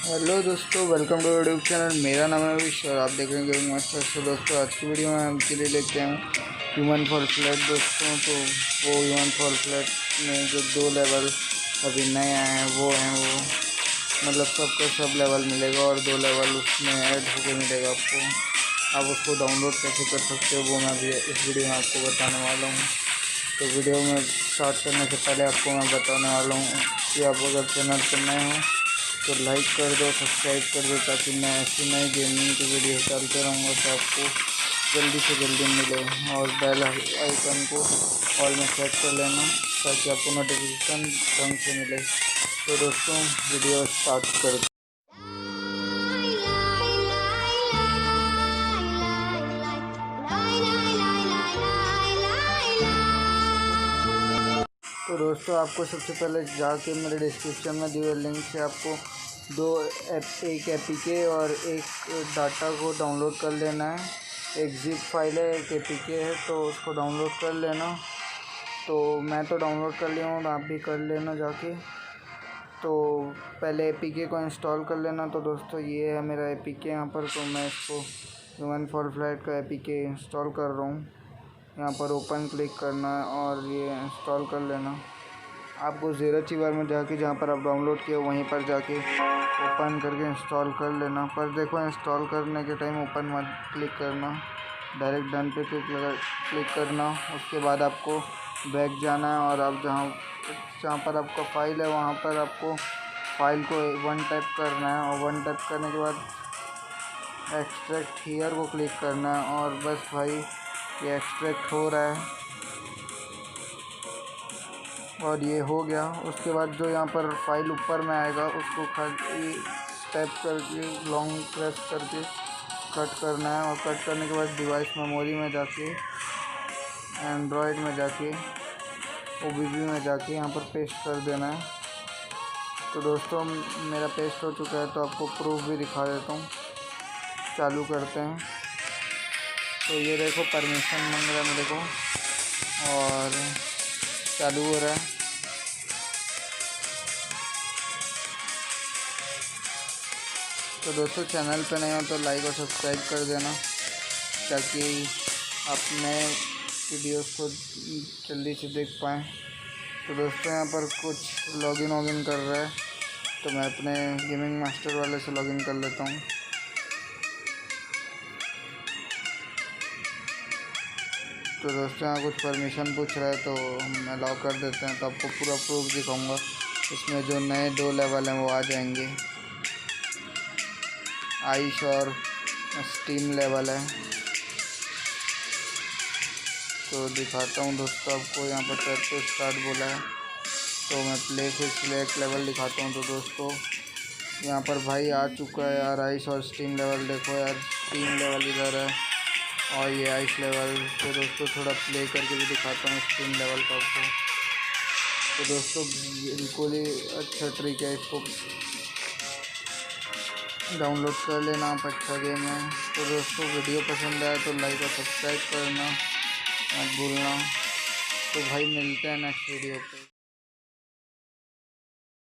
Hello दोस्तों, welcome to YouTube channel. मेरा नाम है विश और आप देख रहे हैं गेमिंग मास्टर। तो दोस्तों, आज की वीडियो में हम के लिए लेके आए हैं ह्यूमन फॉल फ्लैट। दोस्तों, तो वो ह्यूमन फॉल फ्लैट में जो 2 लेवल अभी नए आए हैं वो मतलब सबका सब लेवल मिलेगा और 2 लेवल उसमें ऐड होकर मिलेगा आपको। आप उसको डाउनलोड कैसे कर सकते हो वो मैं अभी इस वीडियो में आपको बताने वाला हूँ। तो वीडियो में स्टार्ट करने से पहले आपको मैं बताने वाला हूँ कि आप अगर चैनल पर नए हो तो लाइक कर दो, सब्सक्राइब कर दो, ताकि मैं ऐसी नई गेमिंग की वीडियो डालते रहूँगा तो आपको जल्दी से जल्दी मिले। और बेल आइकन को ऑल में सेट कर लेना ताकि आपको नोटिफिकेशन ढंग से मिले। तो दोस्तों, वीडियो स्टार्ट कर दो। तो दोस्तों, आपको सबसे पहले जाके मेरे डिस्क्रिप्शन में दिए हुए लिंक से आपको एक एपीके और एक डाटा को डाउनलोड कर लेना है। एक जिप फाइल है, एक एपीके है, तो उसको डाउनलोड कर लेना। तो मैं तो डाउनलोड कर लिया हूँ, आप भी कर लेना जाके। तो पहले एपीके को इंस्टॉल कर लेना। तो दोस्तों, ये है मेरा एपीके यहाँ पर। तो मैं इसको ह्यूमन फॉल फ्लैट का एपीके इंस्टॉल कर रहा हूँ। यहाँ पर ओपन क्लिक करना है और ये इंस्टॉल कर लेना। आपको ज़ीरो चीवर में जाके जहाँ पर आप डाउनलोड किए वहीं पर जाके ओपन करके इंस्टॉल कर लेना। पर देखो, इंस्टॉल करने के टाइम ओपन मत क्लिक करना, डायरेक्ट डन पे क्लिक करना। उसके बाद आपको बैक जाना है और आप जहाँ पर आपका फ़ाइल है वहाँ पर आपको फ़ाइल को 1 टैप करना है और 1 टैप करने के बाद एक्सट्रैक्ट हियर को क्लिक करना है। और बस भाई, ये एक्सट्रैक्ट हो रहा है और ये हो गया। उसके बाद जो यहाँ पर फाइल ऊपर में आएगा उसको खाली टैप करके लॉन्ग प्रेस करके कट करना है। और कट करने के बाद डिवाइस मेमोरी में जाके, एंड्रॉयड में जाके, ओबीबी में जाके यहाँ पर पेस्ट कर देना है। तो दोस्तों, मेरा पेस्ट हो चुका है, तो आपको प्रूफ भी दिखा देता हूँ। चालू करते हैं। तो ये देखो, परमिशन मांग रहा है मेरे को और चालू हो रहा है। तो दोस्तों, चैनल पे नए हो तो लाइक और सब्सक्राइब कर देना ताकि आप नए वीडियोस को जल्दी से देख पाएँ। तो दोस्तों, यहाँ पर कुछ लॉगिन कर रहा है, तो मैं अपने गेमिंग मास्टर वाले से लॉगिन कर लेता हूँ। तो दोस्तों, यहाँ कुछ परमिशन पूछ रहा है तो हम अलाउ कर देते हैं। तो आपको पूरा प्रूफ दिखाऊंगा। इसमें जो नए 2 लेवल हैं वो आ जाएंगे। आइस और स्टीम लेवल है। तो दिखाता हूँ दोस्तों आपको। यहाँ पर टैप टू स्टार्ट बोला है, तो मैं प्ले से सिलेक्ट लेवल दिखाता हूँ। तो दोस्तों, यहाँ पर भाई आ चुका है यार आइस और स्टीम लेवल। देखो यार, स्टीम लेवल इधर है और ये आइस लेवल। तो दोस्तों, थोड़ा प्ले करके भी दिखाता हूँ स्टीम लेवल का आपको। तो दोस्तों, बिल्कुल ही अच्छा ट्रिक है, इसको डाउनलोड कर लेना आप। अच्छा गेम है। तो दोस्तों, वीडियो पसंद आया तो लाइक और सब्सक्राइब करना मत भूलना। तो भाई, मिलते हैं नेक्स्ट वीडियो पे।